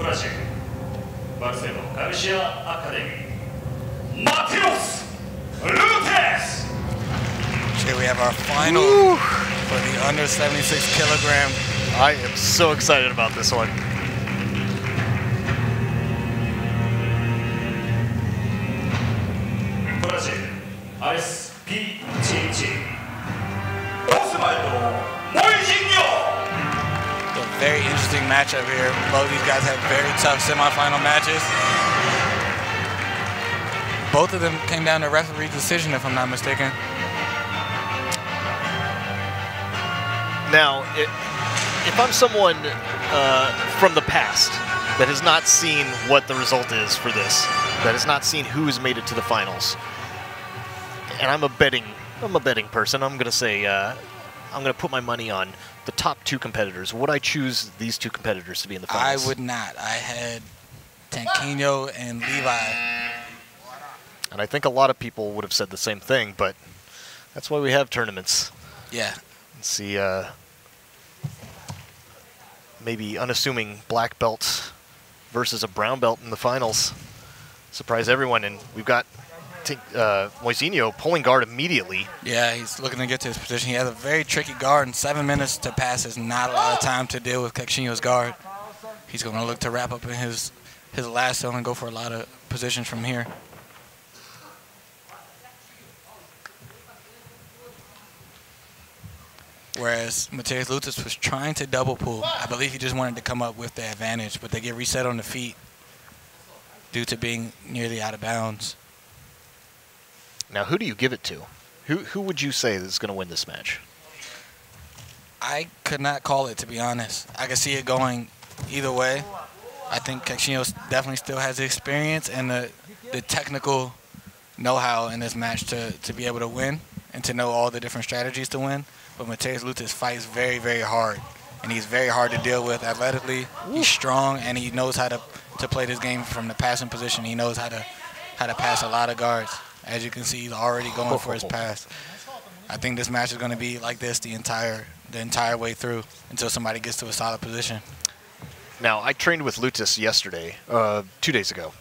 Matheus Lutes. Here we have our final for the under 76 kilogram. I am so excited about this one. SPYDER Osvaldo Moizinho. A very interesting matchup here. Both these guys have very tough semifinal matches. Both of them came down to referee decision, if I'm not mistaken. Now, if I'm someone from the past that has not seen what the result is for this, that has not seen who's made it to the finals, and I'm a betting person, I'm gonna say I'm gonna put my money on the top two competitors. Would I choose these two competitors to be in the finals? I would not. I had Tanquinho and Levi. And I think a lot of people would have said the same thing, but that's why we have tournaments. Yeah. Let's see, maybe unassuming black belt versus a brown belt in the finals. Surprise everyone, and we've got Moizinho pulling guard immediately. Yeah, he's looking to get to his position. He has a very tricky guard, and 7 minutes to pass is not a lot of time to deal with Caixinho's guard. He's going to look to wrap up in his lasso and go for a lot of positions from here. Whereas Matheus Lutes was trying to double pull. I believe he just wanted to come up with the advantage, but they get reset on the feet due to being nearly out of bounds. Now, who do you give it to? Who would you say is going to win this match? I could not call it, to be honest. I could see it going either way. I think Caixinho definitely still has the experience and the technical know-how in this match to be able to win and to know all the different strategies to win. But Matheus Lutes fights very, very hard, and he's very hard to deal with athletically. He's strong, and he knows how to play this game from the passing position. He knows how to pass a lot of guards. As you can see, he's already going for his pass. I think this match is going to be like this the entire way through until somebody gets to a solid position. Now, I trained with Lutes yesterday, 2 days ago,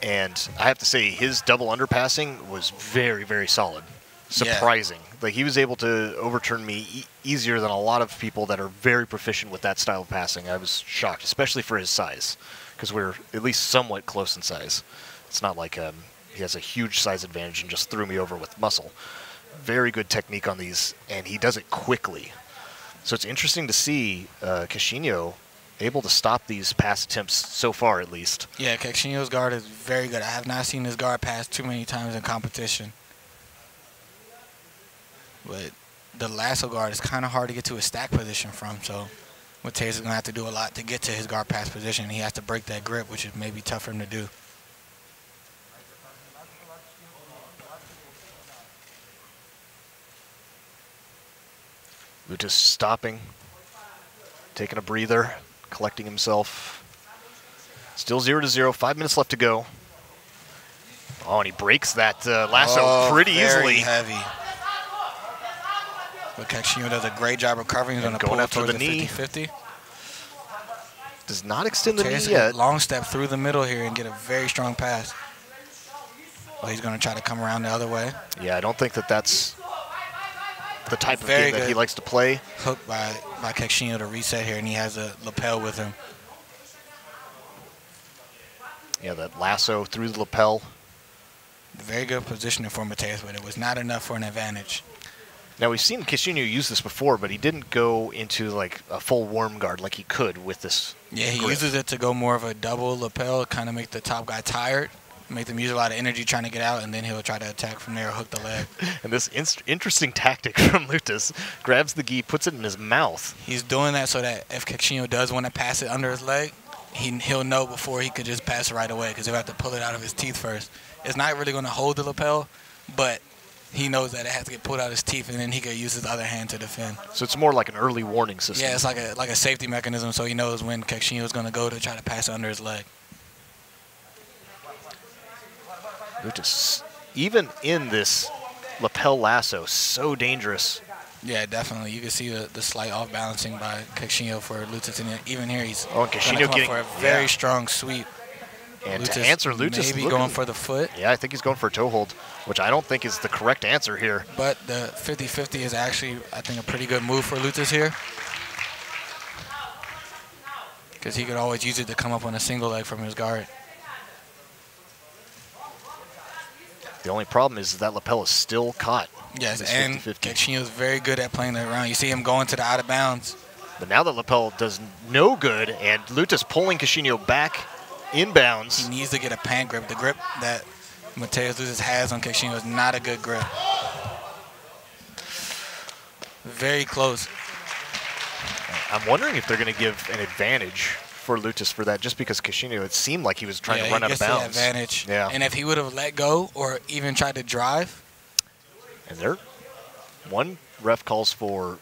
and I have to say his double underpassing was very, very solid. Surprising. Yeah. Like, he was able to overturn me easier than a lot of people that are very proficient with that style of passing. I was shocked, especially for his size, because we're at least somewhat close in size. It's not like he has a huge size advantage and just threw me over with muscle. Very good technique on these, and he does it quickly. So it's interesting to see Caixinho able to stop these pass attempts so far, at least. Yeah, Caixinho's guard is very good. I have not seen his guard pass too many times in competition. But the lasso guard is kind of hard to get to a stack position from, so Matheus is going to have to do a lot to get to his guard pass position. He has to break that grip, which is maybe tough for him to do. Lutes stopping, taking a breather, collecting himself. Still 0-0, 5 minutes left to go. Oh, and he breaks that lasso pretty easily. Heavy. But Caixinho does a great job recovering. He's going to pull up towards the knee. 50-50. Does not extend the knee yet. Long step through the middle here and get a very strong pass. Well, he's going to try to come around the other way. Yeah, I don't think that's the type of game that he likes to play. Hooked by Caixinho to reset here, and he has a lapel with him. Yeah, that lasso through the lapel. Very good positioning for Matheus, but it was not enough for an advantage. Now, we've seen Caixinho use this before, but he didn't go into like a full worm guard like he could with this. Yeah, he uses it to go more of a double lapel, kind of make the top guy tired, make them use a lot of energy trying to get out, and then he'll try to attack from there or hook the leg. And this interesting tactic from Lutes, grabs the gi, puts it in his mouth. He's doing that so that if Caixinho does want to pass it under his leg, he'll know before he could just pass it right away, because he'll have to pull it out of his teeth first. It's not really going to hold the lapel, but he knows that it has to get pulled out of his teeth, and then he could use his other hand to defend. So it's more like an early warning system. Yeah, it's like a safety mechanism, so he knows when Caixinho is going to go to try to pass it under his leg. Lutes, even in this lapel lasso, so dangerous Yeah, definitely. You can see the slight off balancing by Caixinha for Lutes, and even here he's and Caixinha going for a very strong sweep. And to answer Lutes, maybe going for the foot. Yeah, I think he's going for a toe hold, which I don't think is the correct answer here. But the 50-50 is actually, I think, a pretty good move for Lutes here. Because he could always use it to come up on a single leg from his guard. The only problem is that lapel is still caught. Yes, and Caixinha is very good at playing that around. You see him going to the out of bounds. But now that lapel does no good, and Lutes pulling Caixinha back inbounds. He needs to get a pant grip. The grip that Matheus Lutes has on Caixinha is not a good grip. Very close. I'm wondering if they're going to give an advantage for Lutes for that, just because Caixinha, it seemed like he was trying to run out of bounds. The advantage. Yeah. And if he would have let go or even tried to drive. And there, one ref calls for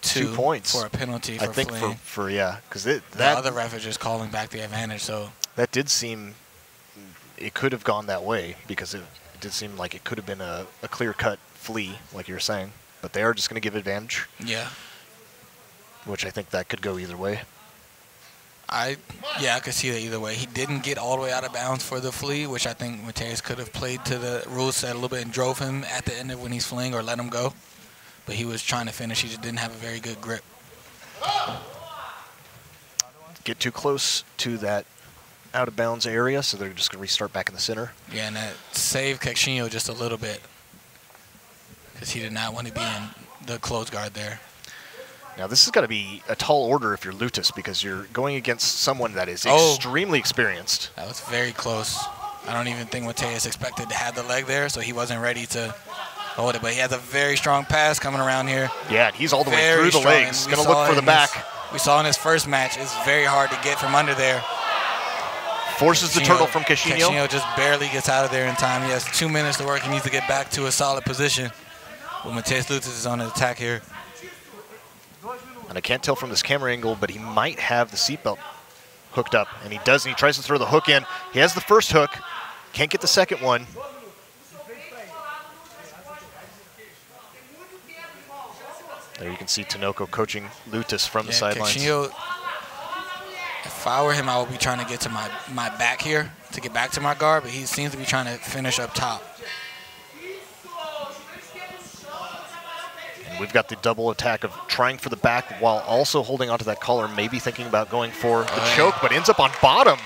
2 points for a penalty. For I think fleeing. for yeah, because the other ref is just calling back the advantage. So that did seem it could have gone that way, because it did seem like it could have been a clear-cut flea, like you were saying. But they are just going to give advantage. Yeah. Which I think that could go either way. I could see that either way. He didn't get all the way out of bounds for the flea, which I think Matheus could have played to the rules set a little bit and drove him at the end of when he's fleeing or let him go. But he was trying to finish. He just didn't have a very good grip. Get too close to that out of bounds area, so they're just going to restart back in the center. Yeah, and that saved Caixinha just a little bit, because he did not want to be in the close guard there. Now, this has got to be a tall order if you're Lutes, because you're going against someone that is extremely experienced. That was very close. I don't even think Matheus expected to have the leg there, so he wasn't ready to hold it. But he has a very strong pass coming around here. Yeah, and he's all the way through the legs. Going to look for the back. We saw in his first match, it's very hard to get from under there. Forces the turtle from Caixinha. Caixinha just barely gets out of there in time. He has 2 minutes to work. He needs to get back to a solid position. But Matheus Lutes is on the attack here. And I can't tell from this camera angle, but he might have the seatbelt hooked up. And he does, and he tries to throw the hook in. He has the first hook. Can't get the second one. There you can see Tinoco coaching Lutes from the sidelines. Caixinha, if I were him, I would be trying to get to my back here to get back to my guard, but he seems to be trying to finish up top. And we've got the double attack of trying for the back while also holding onto that collar, maybe thinking about going for the choke, but ends up on bottom.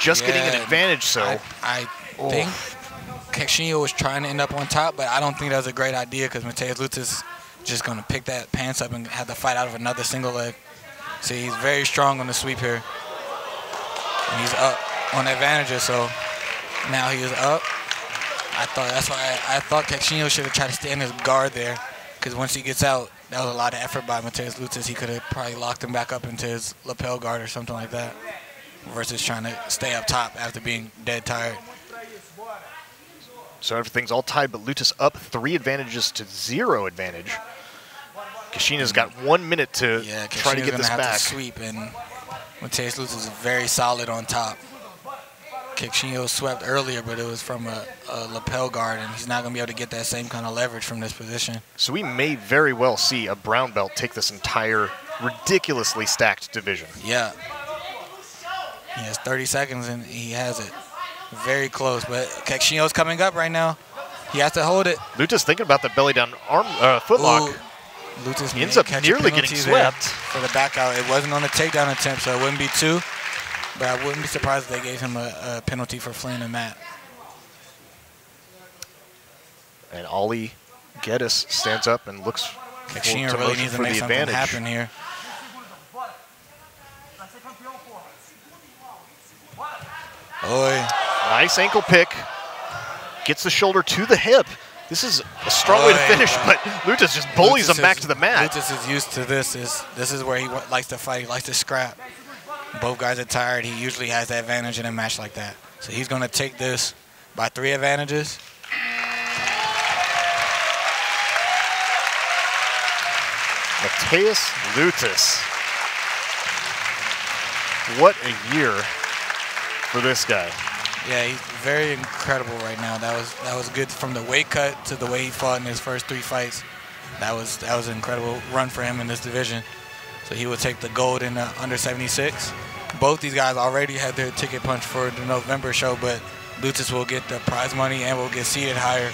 Just getting an advantage, so. I think Caixinha was trying to end up on top, but I don't think that was a great idea, because Matheus Lutes is just going to pick that pants up and have to fight out of another single leg. See, he's very strong on the sweep here. And he's up on advantages, so now he is up. That's why I thought Caixinha should have tried to stay in his guard there, because once he gets out, that was a lot of effort by Matheus Lutes. He could have probably locked him back up into his lapel guard or something like that, versus trying to stay up top after being dead tired. So everything's all tied, but Lutes up 3 advantages to 0 advantage. Caixinha's got 1 minute to try to get this back. To sweep, and Matheus Lutes is very solid on top. Caixinha swept earlier, but it was from a lapel guard, and he's not going to be able to get that same kind of leverage from this position. So we may very well see a brown belt take this entire ridiculously stacked division. Yeah. He has 30 seconds, and he has it. Very close, but Caixinha's coming up right now. He has to hold it. Lutes thinking about the belly down arm footlock. Lutes ends up nearly getting swept. For the back out. It wasn't on the takedown attempt, so it wouldn't be 2. But I wouldn't be surprised if they gave him a penalty for fleeing the mat. And Ollie Geddes stands up and looks Caixinha really needs to make something happen here. Oy. Nice ankle pick. Gets the shoulder to the hip. This is a strong way to finish, but Lutes just bullies him back to the mat. Lutes is used to this. This is where he likes to fight. He likes to scrap. Both guys are tired. He usually has the advantage in a match like that. So he's going to take this by 3 advantages. Matheus Lutes. What a year for this guy. Yeah, he's very incredible right now. That was good from the weight cut to the way he fought in his first 3 fights. that was an incredible run for him in this division. So he will take the gold in the under 76. Both these guys already had their ticket punched for the November show, but Lutes will get the prize money and will get seated higher.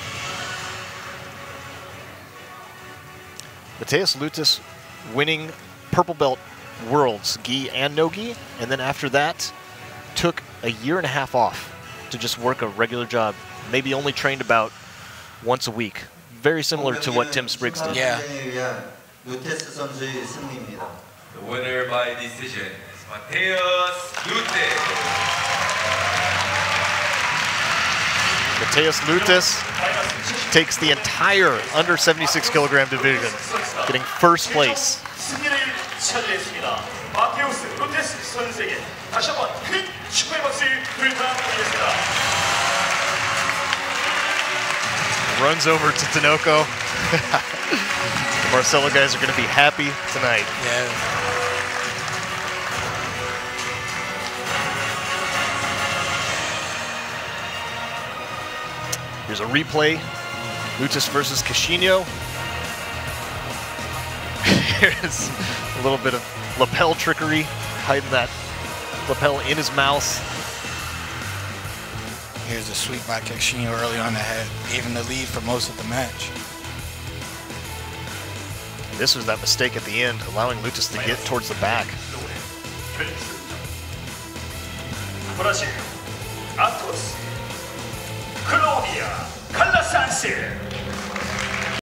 Matheus Lutes winning purple belt worlds, gi and no gi, and then after that took a year and a half off to just work a regular job. Maybe only trained about once a week. Very similar to what Tim Spriggs did. Yeah. The winner by decision is Matheus Lutes. Matheus Lutes takes the entire under 76 kilogram division, getting first place. 승리를 차지했습니다. 마테우스 루테스 선수에게 다시 한번 큰 축하의 박수를 부탁드리겠습니다. Runs over to Tinoco. The Marcelo guys are going to be happy tonight. Yeah. Here's a replay. Lutes versus Caixinho. Here's a little bit of lapel trickery, hiding that lapel in his mouth. Here's a sweep by Caixinho early on that gave him the lead for most of the match. And this was that mistake at the end, allowing Lutes to get towards the back. 브라질, 아토스, 클로비아, 칼라산스.